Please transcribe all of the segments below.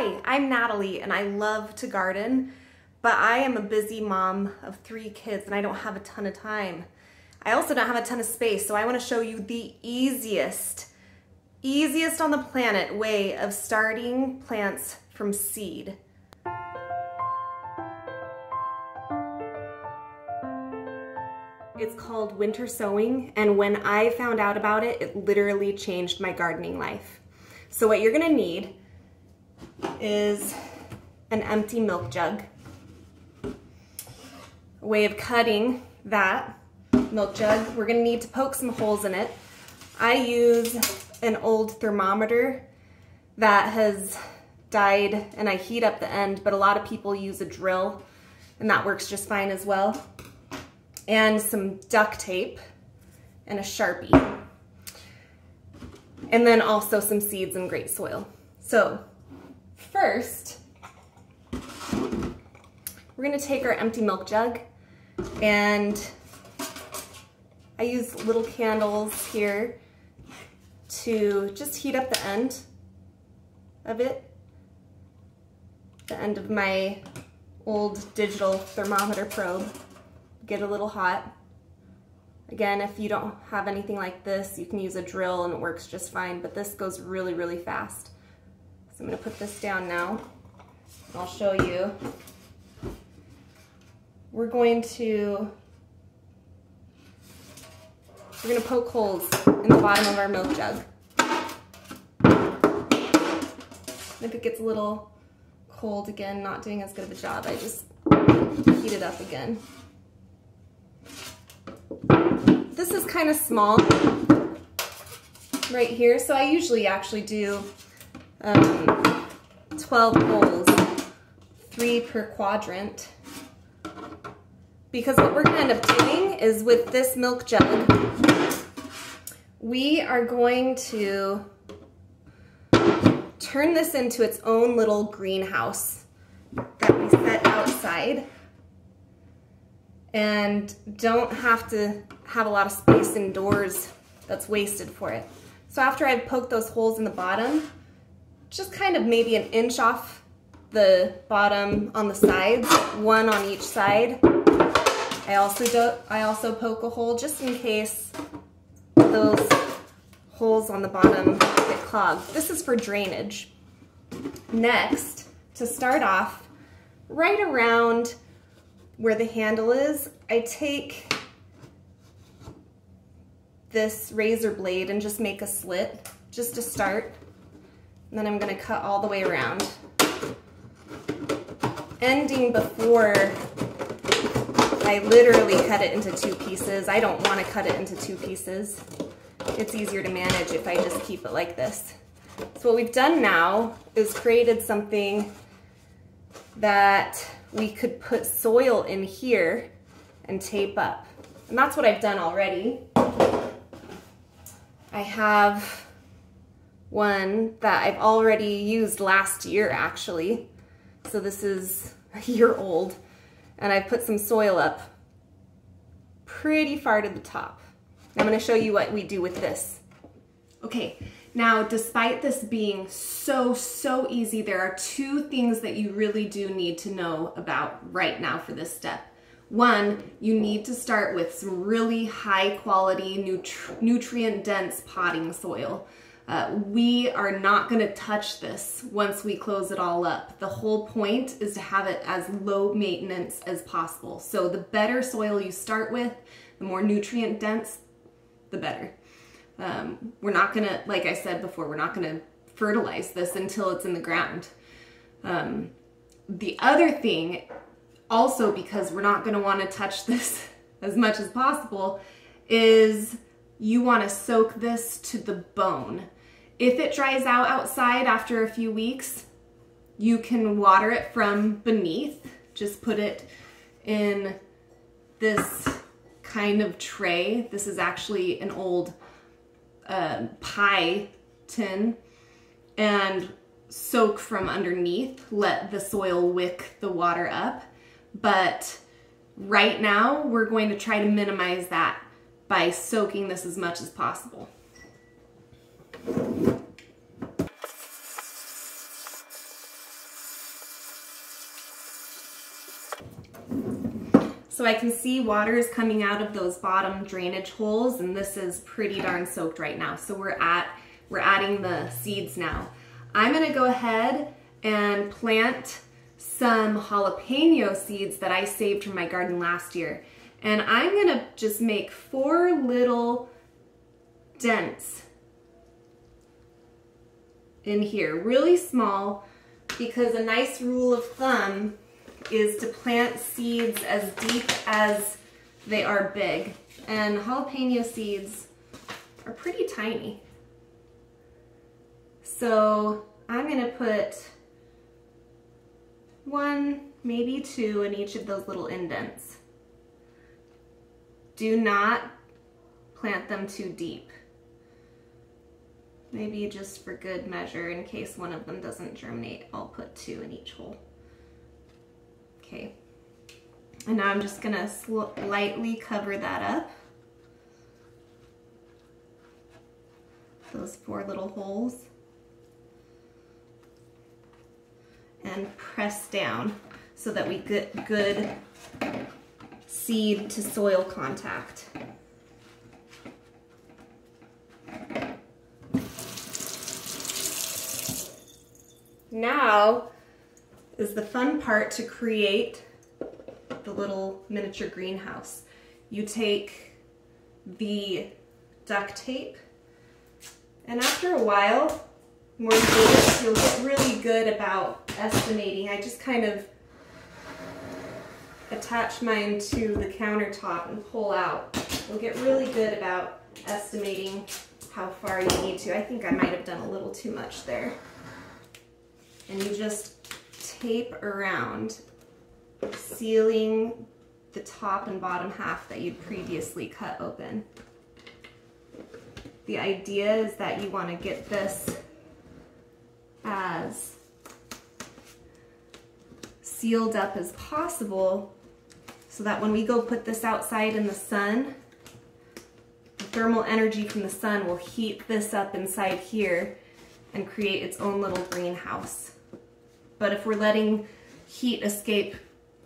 Hi, I'm Natalie and I love to garden, but I am a busy mom of 3 kids and I don't have a ton of time. I also don't have a ton of space, so I want to show you the easiest on the planet way of starting plants from seed. It's called winter sowing, and when I found out about it, it literally changed my gardening life. So what you're gonna need is an empty milk jug. A way of cutting that milk jug, we're gonna need to poke some holes in it. I use an old thermometer that has died and I heat up the end, but a lot of people use a drill and that works just fine as well. And some duct tape and a Sharpie. And then also some seeds and great soil. So first, we're gonna take our empty milk jug, and I use little candles here to just heat up the end of it, the end of my old digital thermometer probe. Get a little hot. Again, if you don't have anything like this, you can use a drill and it works just fine, but this goes really, really fast. So I'm gonna put this down now. I'll show you. We're gonna poke holes in the bottom of our milk jug. If it gets a little cold again, not doing as good of a job, I just heat it up again. This is kind of small right here, so I usually actually do 12 holes, 3 per quadrant, because what we're going to end up doing is with this milk jug, we are going to turn this into its own little greenhouse that we set outside and don't have to have a lot of space indoors that's wasted for it. So after I've poked those holes in the bottom, just kind of maybe an inch off the bottom on the sides, 1 on each side. I also poke a hole just in case those holes on the bottom get clogged. This is for drainage. Next, to start off, right around where the handle is, I take this razor blade and just make a slit, just to start. And then I'm gonna cut all the way around, ending before I literally cut it into 2 pieces. I don't wanna cut it into 2 pieces. It's easier to manage if I just keep it like this. So what we've done now is created something that we could put soil in here and tape up. And that's what I've done already. I have one that I've already used last year, actually. So this is a year old. And I've put some soil up pretty far to the top. I'm gonna show you what we do with this. Okay, now despite this being so easy, there are 2 things that you really do need to know about right now for this step. 1, you need to start with some really high quality, nutrient dense potting soil. We are not gonna touch this once we close it all up. The whole point is to have it as low maintenance as possible. So the better soil you start with, the more nutrient dense, the better. We're not gonna, like I said before, we're not gonna fertilize this until it's in the ground. The other thing, also because we're not gonna wanna touch this as much as possible, is you wanna soak this to the bone. If it dries out outside after a few weeks, you can water it from beneath. Just put it in this kind of tray. This is actually an old pie tin, and soak from underneath. Let the soil wick the water up. But right now, we're going to try to minimize that by soaking this as much as possible. So I can see water is coming out of those bottom drainage holes, and this is pretty darn soaked right now. So we're adding the seeds now. I'm gonna go ahead and plant some jalapeno seeds that I saved from my garden last year. And I'm gonna just make 4 little dents in here, really small, because a nice rule of thumb is to plant seeds as deep as they are big. And jalapeno seeds are pretty tiny. So I'm gonna put 1, maybe 2 in each of those little indents. Do not plant them too deep. Maybe just for good measure, in case one of them doesn't germinate, I'll put 2 in each hole. Okay, and now I'm just gonna lightly cover that up. Those 4 little holes. And press down so that we get good seed to soil contact. Now is the fun part to create the little miniature greenhouse. You take the duct tape, and after a while, more you do it, you'll get really good about estimating. I just kind of attach mine to the countertop and pull out. You'll get really good about estimating how far you need to. I think I might have done a little too much there. And you just tape around, sealing the top and bottom half that you'd previously cut open. The idea is that you want to get this as sealed up as possible so that when we go put this outside in the sun, the thermal energy from the sun will heat this up inside here and create its own little greenhouse. But if we're letting heat escape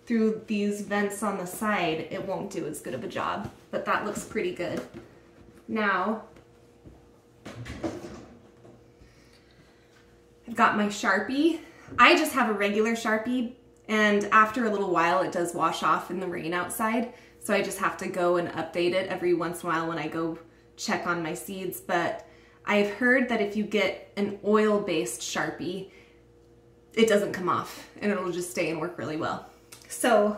through these vents on the side, it won't do as good of a job, but that looks pretty good. Now, I've got my Sharpie. I just have a regular Sharpie, and after a little while it does wash off in the rain outside, so I just have to go and update it every once in a while when I go check on my seeds. But I've heard that if you get an oil-based Sharpie, it doesn't come off and it'll just stay and work really well. So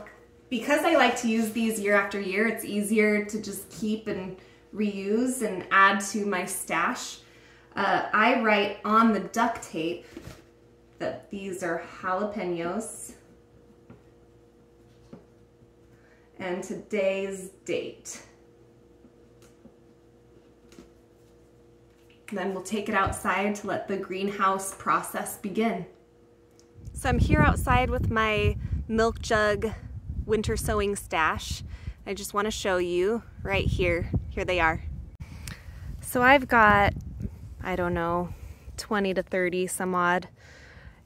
because I like to use these year after year, it's easier to just keep and reuse and add to my stash. I write on the duct tape that these are jalapenos and today's date. And then we'll take it outside to let the greenhouse process begin. So I'm here outside with my milk jug winter sowing stash. I just want to show you right here. Here they are. So I've got, I don't know, 20 to 30 some odd.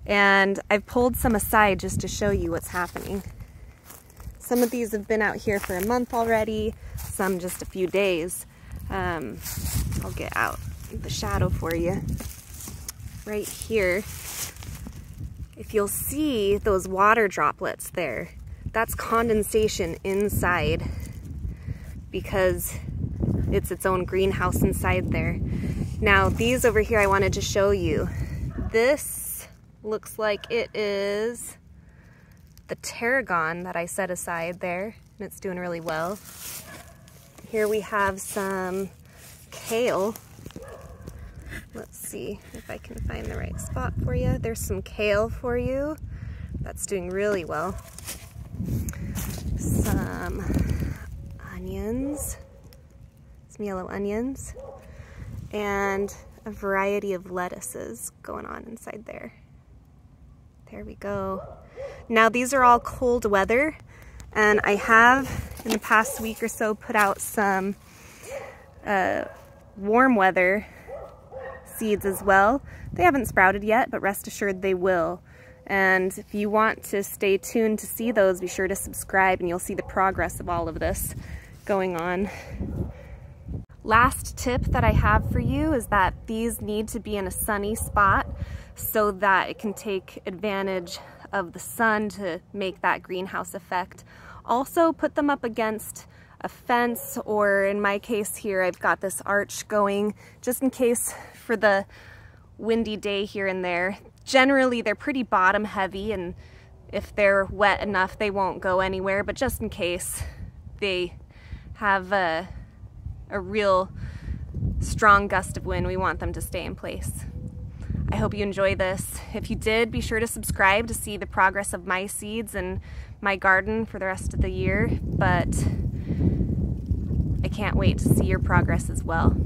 And I've pulled some aside just to show you what's happening. Some of these have been out here for a month already, some just a few days. I'll get out the shadow for you. Right here, if you'll see those water droplets there, that's condensation inside because it's its own greenhouse inside there. Now these over here I wanted to show you. This looks like it is the tarragon that I set aside there, and it's doing really well. Here we have some kale. Let's see if I can find the right spot for you. There's some kale for you. That's doing really well. Some onions, some yellow onions, and a variety of lettuces going on inside there. There we go. Now these are all cold weather, and I have in the past week or so put out some warm weather seeds as well. They haven't sprouted yet, but rest assured they will. And if you want to stay tuned to see those, be sure to subscribe and you'll see the progress of all of this going on. Last tip that I have for you is that these need to be in a sunny spot so that it can take advantage of the sun to make that greenhouse effect. Also, put them up against a fence, or in my case here, I've got this arch going just in case for the windy day here and there. Generally, they're pretty bottom heavy, and if they're wet enough, they won't go anywhere, but just in case they have a real strong gust of wind, we want them to stay in place. I hope you enjoy this. If you did, be sure to subscribe to see the progress of my seeds and my garden for the rest of the year, but I can't wait to see your progress as well.